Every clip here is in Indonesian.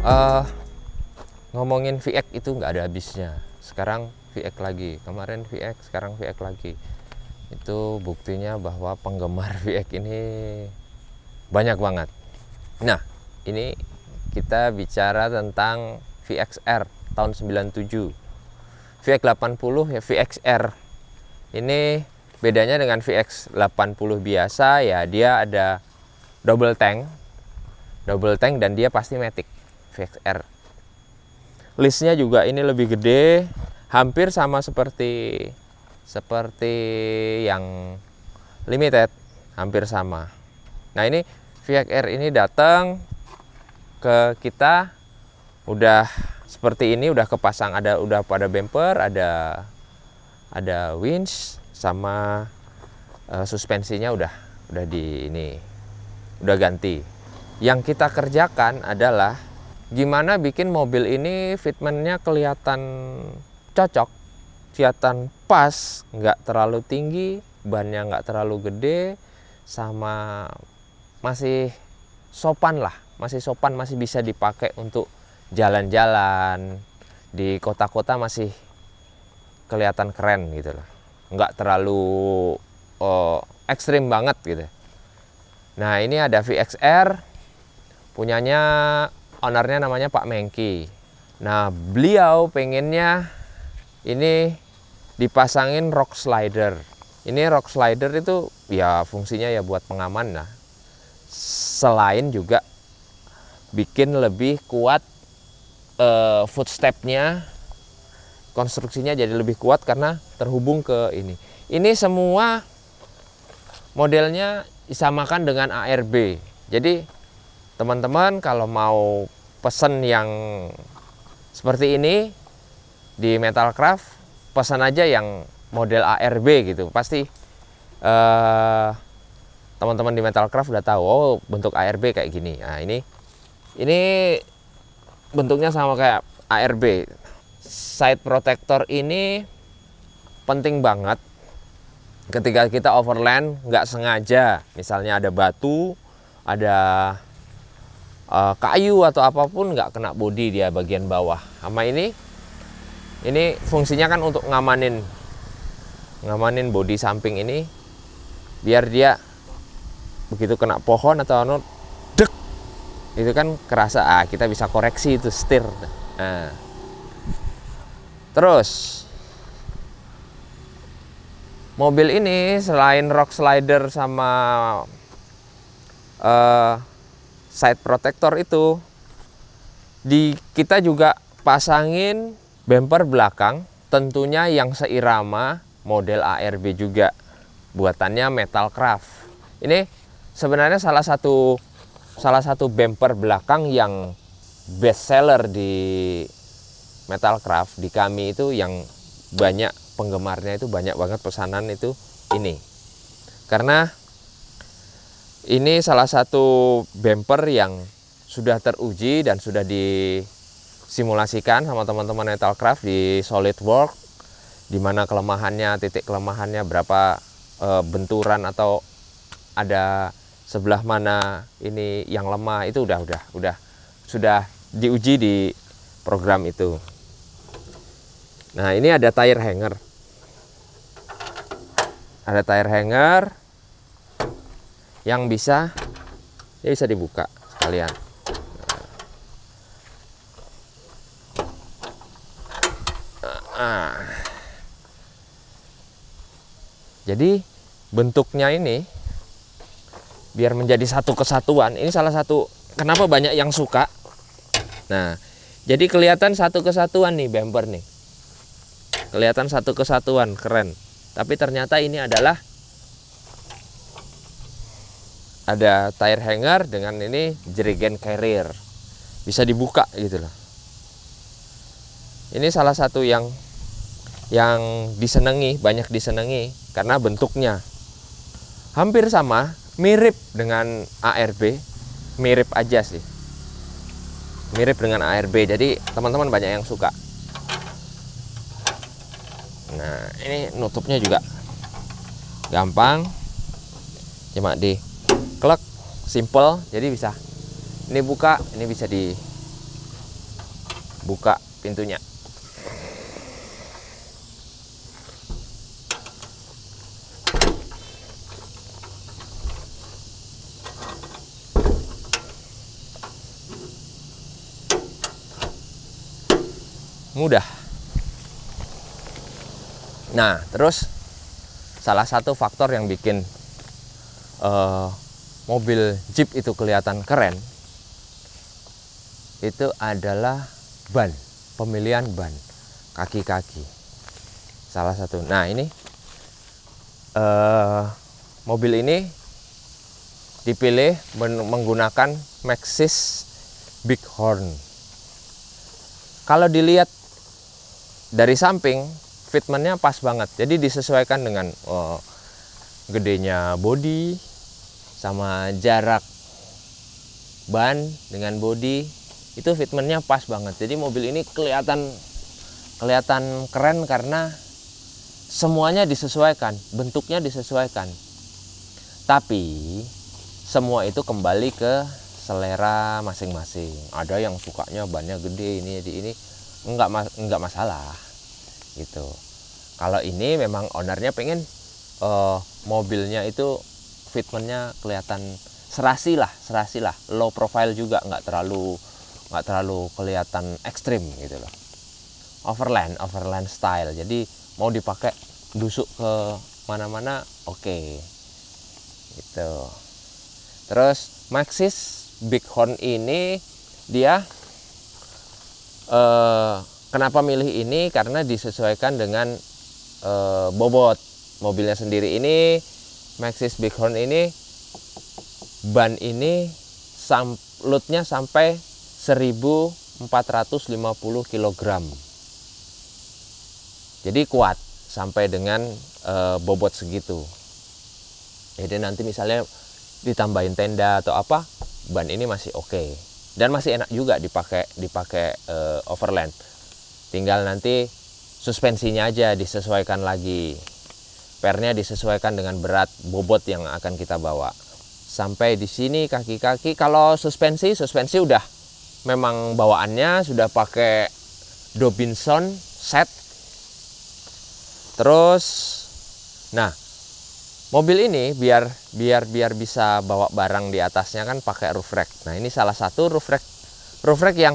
Eh, ngomongin VX itu nggak ada habisnya. Sekarang VX lagi, kemarin VX, sekarang VX lagi. Itu buktinya bahwa penggemar VX ini banyak banget. Nah, ini kita bicara tentang VXR tahun 97. VX 80 ya VXR. Ini bedanya dengan VX 80 biasa ya, dia ada double tank dan dia pasti matic. VXR listnya juga ini lebih gede, hampir sama seperti yang limited, hampir sama. Nah, ini VXR ini datang ke kita udah seperti ini, udah kepasang, udah pada bumper, ada winch sama suspensinya udah ganti. Yang kita kerjakan adalah gimana bikin mobil ini fitmentnya kelihatan cocok, kelihatan pas, nggak terlalu tinggi, bannya nggak terlalu gede, sama masih sopan lah, masih bisa dipakai untuk jalan-jalan di kota-kota, masih kelihatan keren gitu loh, nggak terlalu ekstrim banget gitu. Nah, ini ada VXR punyanya ownernya namanya Pak Mengki. Nah, beliau pengennya ini dipasangin rock slider. Ini rock slider itu ya fungsinya ya buat pengaman lah. Selain juga bikin lebih kuat footstepnya, konstruksinya jadi lebih kuat karena terhubung ke ini. Ini semua modelnya disamakan dengan ARB. Jadi teman-teman kalau mau pesen yang seperti ini di Metalcraft, pesan aja yang model ARB gitu. Pasti teman-teman di Metalcraft udah tahu, oh bentuk ARB kayak gini. Nah, ini bentuknya sama kayak ARB. Side protector ini penting banget ketika kita overland nggak sengaja, misalnya ada batu, ada kayu atau apapun, nggak kena bodi dia bagian bawah. Sama ini fungsinya kan untuk ngamanin bodi samping ini, biar dia begitu kena pohon atau dek itu kan kerasa, kita bisa koreksi itu setir. Nah, terus mobil ini selain rock slider sama side protector itu, kita juga pasangin bumper belakang, tentunya yang seirama model ARB juga, buatannya Metalcraft. Ini sebenarnya salah satu bumper belakang yang best seller di Metalcraft, di kami itu, yang banyak penggemarnya, itu banyak banget pesanan itu ini. Karena ini salah satu bumper yang sudah teruji dan sudah disimulasikan sama teman-teman Metalcraft di SolidWorks, di mana titik kelemahannya berapa, benturan atau ada sebelah mana ini yang lemah, itu sudah diuji di program itu. Nah, ini ada tire hanger. Ada tire hanger yang bisa dibuka sekalian. Jadi bentuknya ini biar menjadi satu kesatuan. Ini salah satu kenapa banyak yang suka. Nah, jadi kelihatan satu kesatuan nih bumper nih. Kelihatan satu kesatuan, keren. Tapi ternyata ini adalah ada tire hanger dengan ini jerigen carrier, bisa dibuka gitu loh. Ini salah satu yang disenangi, banyak disenangi karena bentuknya hampir sama, mirip dengan ARB, mirip aja sih, mirip dengan ARB. Jadi teman-teman banyak yang suka. Nah, ini nutupnya juga gampang, cuma diklek, simple, jadi bisa ini buka, ini bisa buka pintunya. Mudah. Nah, terus salah satu faktor yang bikin mobil Jeep itu kelihatan keren itu adalah ban, pemilihan ban, kaki-kaki. Salah satu. Nah, ini mobil ini dipilih menggunakan Maxxis Bighorn. Kalau dilihat dari samping, fitmentnya pas banget. Jadi disesuaikan dengan gedenya bodi sama jarak ban dengan bodi, itu fitmentnya pas banget. Jadi mobil ini kelihatan keren karena semuanya disesuaikan, bentuknya disesuaikan. Tapi semua itu kembali ke selera masing-masing. Ada yang sukanya bannya gede, ini enggak masalah gitu. Kalau ini memang ownernya pengen mobilnya itu fitmentnya kelihatan serasi lah, low profile juga, nggak terlalu kelihatan ekstrim gitu loh. Overland style. Jadi mau dipakai dusuk ke mana-mana oke. Gitu. Terus Maxxis Bighorn ini dia kenapa milih ini? Karena disesuaikan dengan bobot mobilnya sendiri. Ini Maxxis Bighorn ini ban ini loadnya sampai 1450 kg. Jadi kuat sampai dengan bobot segitu. Jadi nanti misalnya ditambahin tenda atau apa, ban ini masih oke. Dan masih enak juga dipakai overland. Tinggal nanti suspensinya aja disesuaikan lagi. Pernya disesuaikan dengan berat bobot yang akan kita bawa. Sampai di sini kaki-kaki. Kalau suspensi udah memang bawaannya sudah pakai Dobinson set. Terus nah, mobil ini biar bisa bawa barang di atasnya kan pakai roof rack. Nah, ini salah satu roof rack yang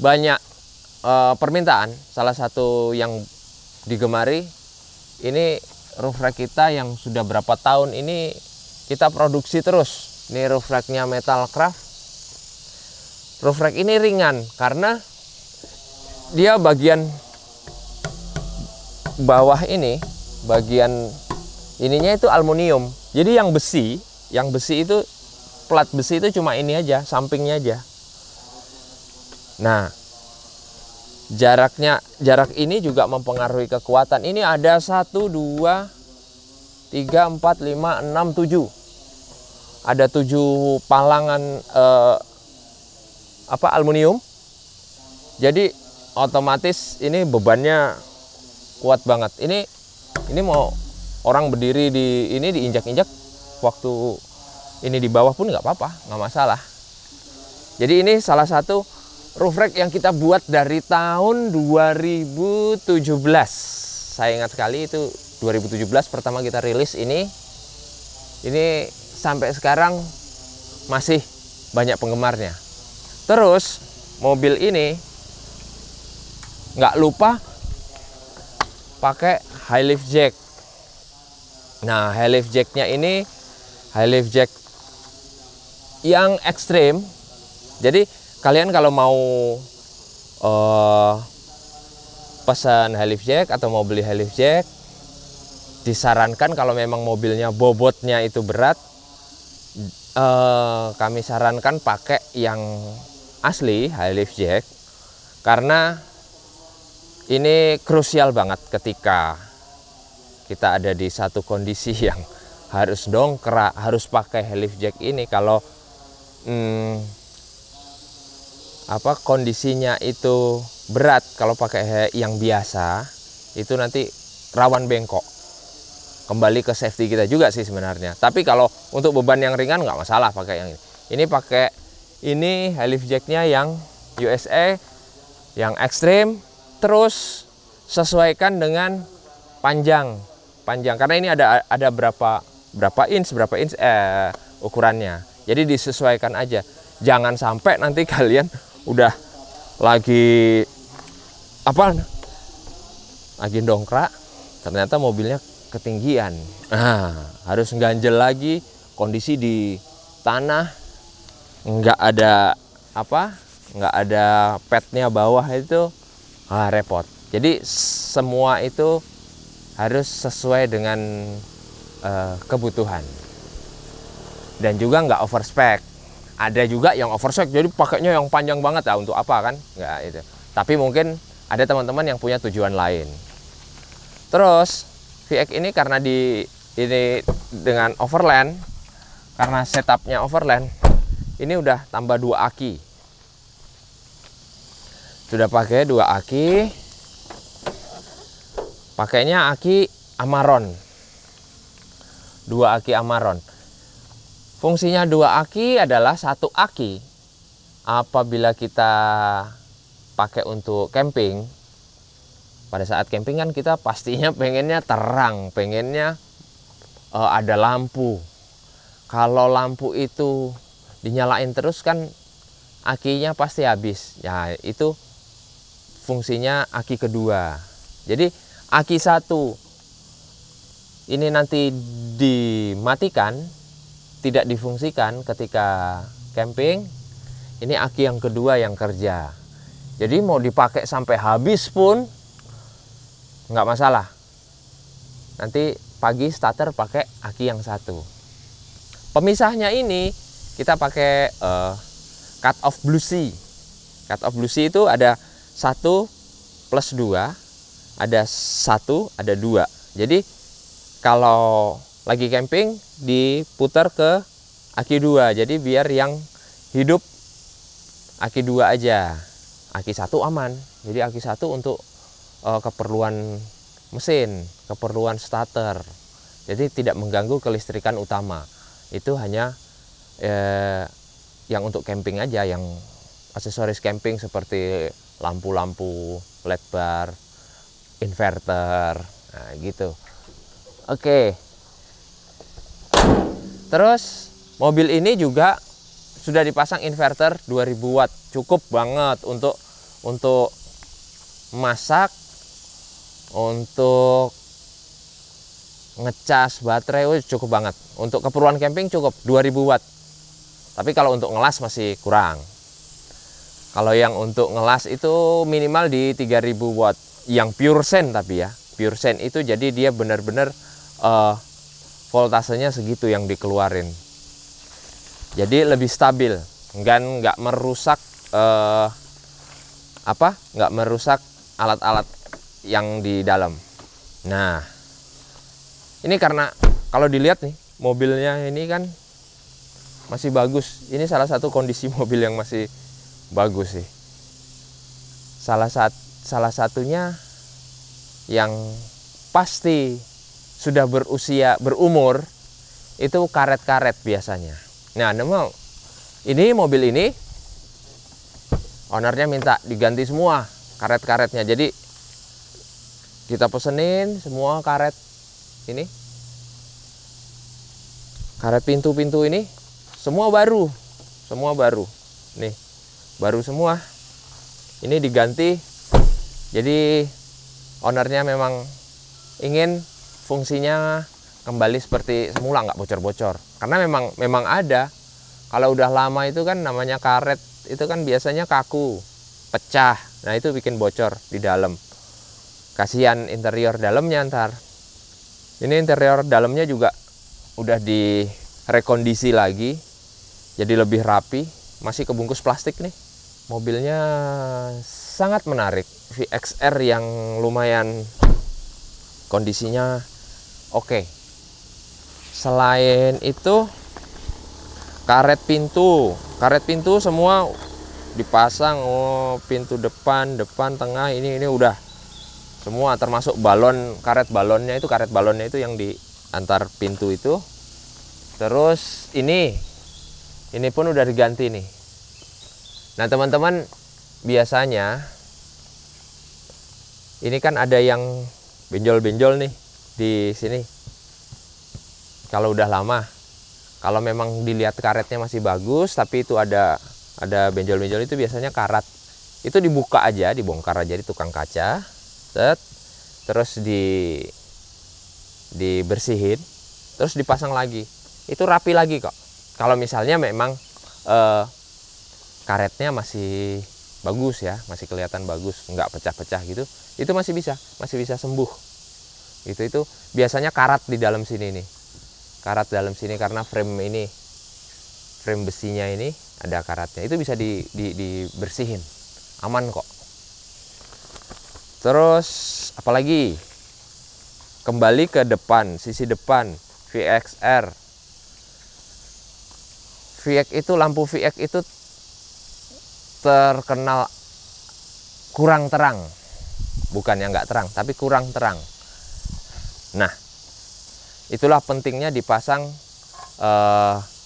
banyak permintaan. Salah satu yang digemari ini roof rack kita yang sudah berapa tahun ini kita produksi terus. Ini roof racknya Metalcraft. Roof rack ini ringan karena dia bagian bawah ini, bagian ininya itu aluminium. Jadi yang besi itu plat besi itu cuma ini aja, sampingnya aja. Nah, jarak ini juga mempengaruhi kekuatan. Ini ada 1, 2, 3, 4, 5, 6, 7. Ada 7 palangan aluminium. Jadi otomatis ini bebannya kuat banget. Ini mau orang berdiri di ini diinjak-injak waktu ini di bawah pun nggak apa-apa, nggak masalah. Jadi ini salah satu roof rack yang kita buat dari tahun 2017. Saya ingat sekali itu 2017 pertama kita rilis ini. Ini sampai sekarang masih banyak penggemarnya. Terus mobil ini nggak lupa pakai high lift jack. Nah, high lift jacknya ini high lift jack yang ekstrim. Jadi kalian kalau mau pesan high lift jack atau mau beli high lift jack, disarankan kalau memang mobilnya bobotnya itu berat, kami sarankan pakai yang asli high lift jack karena ini krusial banget ketika kita ada di satu kondisi yang harus dongkrak, harus pakai high lift jack ini. Kalau kondisinya itu berat, kalau pakai yang biasa itu nanti rawan bengkok. Kembali ke safety kita juga sih sebenarnya. Tapi kalau untuk beban yang ringan nggak masalah pakai yang ini. Ini pakai high lift jacknya yang USA yang ekstrim, terus sesuaikan dengan panjang karena ini ada berapa inch ukurannya. Jadi disesuaikan aja. Jangan sampai nanti kalian udah lagi dongkrak, ternyata mobilnya ketinggian. Nah, harus ganjel lagi, kondisi di tanah, nggak ada petnya bawah itu, repot. Jadi semua itu harus sesuai dengan kebutuhan, dan juga nggak overspec. Ada juga yang overspec, jadi pakainya yang panjang banget, untuk apa kan? Nggak itu. Tapi mungkin ada teman-teman yang punya tujuan lain. Terus VX ini karena ini dengan overland, karena setupnya overland, ini udah tambah 2 aki. Sudah pakai 2 aki. Pakainya aki Amaron. 2 aki Amaron. Fungsinya 2 aki adalah 1 aki apabila kita pakai untuk camping. Pada saat camping kan kita pastinya pengennya terang, pengennya ada lampu. Kalau lampu itu dinyalain terus kan akinya pasti habis. Ya, itu fungsinya aki kedua. Jadi aki 1 ini nanti dimatikan, tidak difungsikan ketika camping. Ini aki yang kedua yang kerja. Jadi mau dipakai sampai habis pun nggak masalah. Nanti pagi starter pakai aki yang 1. Pemisahnya ini kita pakai cut off bluesy. Cut off bluesy itu ada 1 plus 2, ada 1, ada 2. Jadi kalau lagi camping diputar ke aki 2. Jadi biar yang hidup aki 2 aja. Aki 1 aman. Jadi aki 1 untuk keperluan mesin, keperluan starter. Jadi tidak mengganggu kelistrikan utama. Itu hanya yang untuk camping aja, yang aksesoris camping seperti lampu-lampu, LED bar, inverter, nah gitu. Oke. Terus mobil ini juga sudah dipasang inverter 2000 watt, cukup banget untuk masak, untuk ngecas baterai, cukup banget. Untuk keperluan camping cukup 2000 watt. Tapi kalau untuk ngelas masih kurang. Kalau yang untuk ngelas itu minimal di 3000 watt. Yang pure sand tapi ya. Pure sand itu jadi dia benar-benar voltasenya segitu yang dikeluarin. Jadi lebih stabil. Nggak merusak nggak merusak alat-alat yang di dalam. Nah, ini karena kalau dilihat nih mobilnya ini kan masih bagus. Ini salah satu kondisi mobil yang masih bagus sih. Salah satunya yang pasti sudah berumur itu karet-karet biasanya. Nah, ini mobil ini ownernya minta diganti semua karet-karetnya. Jadi kita pesenin semua karet ini, karet pintu-pintu ini semua baru, nih baru semua. Ini diganti. Jadi ownernya memang ingin fungsinya kembali seperti semula, nggak bocor-bocor. Karena memang ada. Kalau udah lama itu kan namanya karet itu kan biasanya kaku, pecah. Nah itu bikin bocor di dalam. Kasihan interior dalamnya ntar. Ini interior dalamnya juga udah direkondisi lagi, jadi lebih rapi. Masih kebungkus plastik nih. Mobilnya sangat menarik. VXR yang lumayan kondisinya oke. Selain itu karet pintu semua dipasang. Pintu depan, tengah ini udah semua, termasuk karet balonnya itu yang di antar pintu itu. Terus ini pun udah diganti nih. Nah teman-teman, biasanya ini kan ada yang benjol-benjol nih di sini. Kalau udah lama, kalau memang dilihat karetnya masih bagus, tapi itu ada benjol-benjol, itu biasanya karat. Itu dibuka aja, dibongkar aja di tukang kaca, terus dibersihin, terus dipasang lagi. Itu rapi lagi kok. Kalau misalnya memang karetnya masih bagus ya, masih kelihatan bagus, nggak pecah-pecah gitu, itu masih bisa sembuh. Itu biasanya karat di dalam sini nih, karat dalam sini karena frame besinya ini ada karatnya. Itu bisa dibersihin, aman kok. Terus apalagi, kembali ke depan, sisi depan VXR. Lampu VX itu terkenal kurang terang, bukan yang nggak terang, tapi kurang terang. Nah, itulah pentingnya dipasang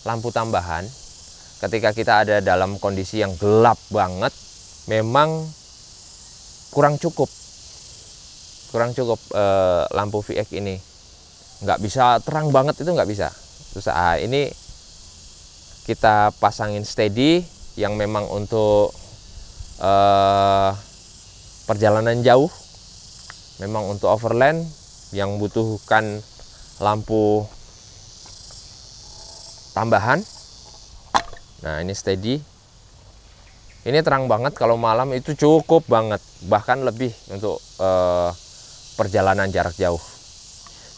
lampu tambahan ketika kita ada dalam kondisi yang gelap banget. Memang kurang cukup lampu VX ini, nggak bisa terang banget, itu nggak bisa. Terus ini kita pasangin steady yang memang untuk perjalanan jauh, memang untuk overland yang butuhkan lampu tambahan. Nah, ini steady, ini terang banget. Kalau malam itu cukup banget, bahkan lebih untuk perjalanan jarak jauh.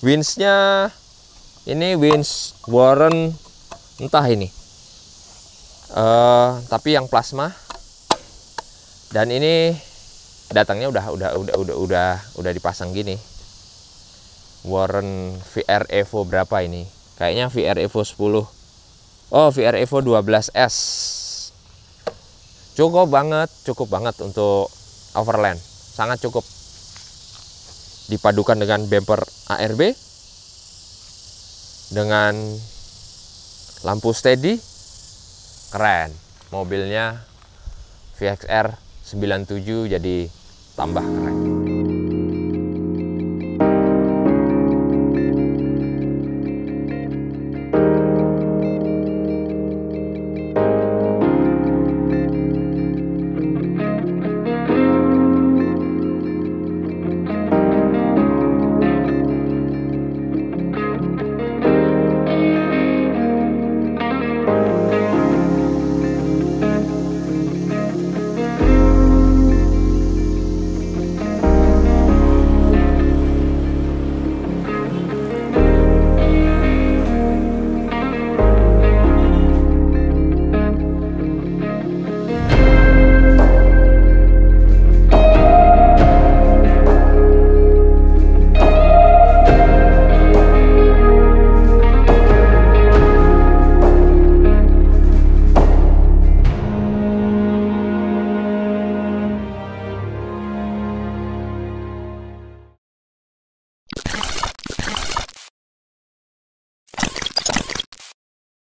Winch-nya ini winch Warren, entah ini tapi yang plasma, dan ini datangnya udah dipasang gini. Warren VR Evo berapa ini? Kayaknya VR Evo 10. Oh, VR Evo 12S. Cukup banget untuk overland, sangat cukup. Dipadukan dengan bumper ARB, dengan lampu steady, keren. Mobilnya VXR 97 jadi tambah keren.